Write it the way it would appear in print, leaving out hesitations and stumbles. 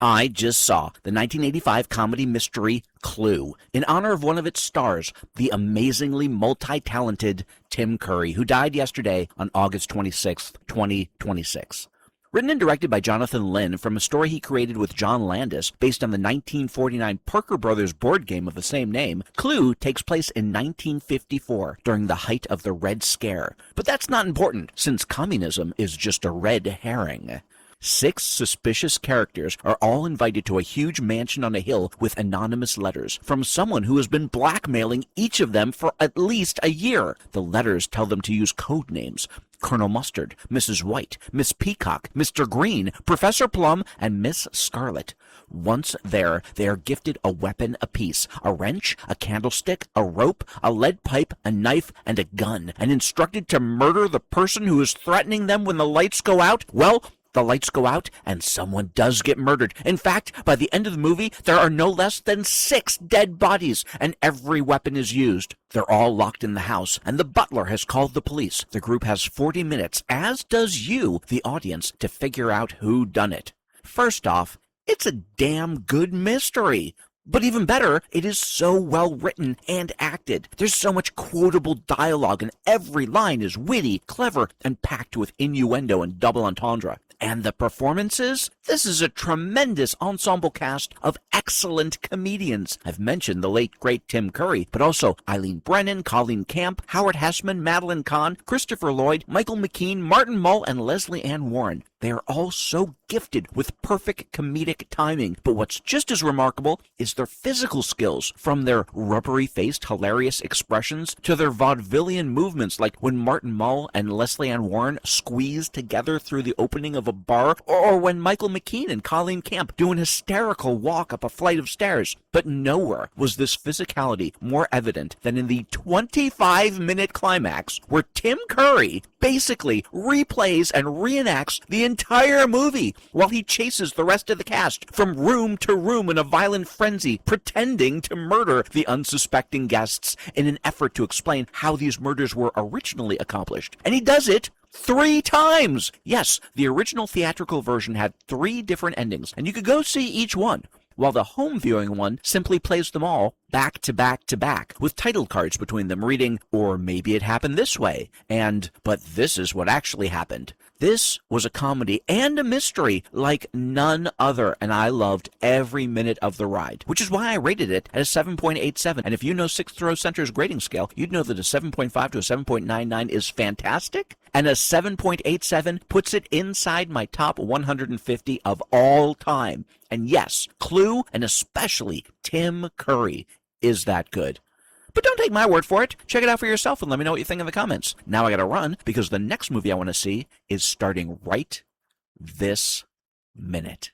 I just saw the 1985 comedy mystery Clue in honor of one of its stars, the amazingly multi-talented Tim Curry, who died yesterday on August 26, 2026. Written and directed by Jonathan Lynn from a story he created with John Landis based on the 1949 Parker Brothers board game of the same name, Clue takes place in 1954 during the height of the Red Scare. But that's not important, since communism is just a red herring. 6 suspicious characters are all invited to a huge mansion on a hill with anonymous letters from someone who has been blackmailing each of them for at least a year. The letters tell them to use code names: Colonel Mustard, Mrs. White, Miss Peacock, Mr. Green, Professor Plum, and Miss Scarlet. Once there, they are gifted a weapon apiece: a wrench, a candlestick, a rope, a lead pipe, a knife, and a gun, and instructed to murder the person who is threatening them when the lights go out. Well, the lights go out, and someone does get murdered. In fact, by the end of the movie, there are no less than 6 dead bodies, and every weapon is used. They're all locked in the house, and the butler has called the police. The group has 40 minutes, as does you, the audience, to figure out who done it. First off, it's a damn good mystery. But even better, it is so well written and acted. There's so much quotable dialogue, and every line is witty, clever, and packed with innuendo and double entendre. And the performances? This is a tremendous ensemble cast of excellent comedians. I've mentioned the late, great Tim Curry, but also Eileen Brennan, Colleen Camp, Howard Hessman, Madeline Kahn, Christopher Lloyd, Michael McKean, Martin Mull, and Leslie Ann Warren. They are all so gifted with perfect comedic timing, but what's just as remarkable is their physical skills, from their rubbery-faced, hilarious expressions to their vaudevillian movements, like when Martin Mull and Leslie Ann Warren squeeze together through the opening of a bar, or when Michael McKean and Colleen Camp do an hysterical walk up a flight of stairs. But nowhere was this physicality more evident than in the 25-minute climax, where Tim Curry basically replays and reenacts the entire movie while he chases the rest of the cast from room to room in a violent frenzy, pretending to murder the unsuspecting guests in an effort to explain how these murders were originally accomplished. And he does it 3 times! Yes, the original theatrical version had 3 different endings, and you could go see each one, while the home viewing one simply plays them all back to back to back, with title cards between them reading, "Or maybe it happened this way," and "But this is what actually happened." This was a comedy and a mystery like none other, and I loved every minute of the ride, which is why I rated it at a 7.87. And if you know Sixth Row Center's grading scale, you'd know that a 7.5 to a 7.99 is fantastic, and a 7.87 puts it inside my top 150 of all time. And yes, Clue, and especially Tim Curry, is that good. But don't take my word for it. Check it out for yourself and let me know what you think in the comments. Now I gotta run, because the next movie I want to see is starting right this minute.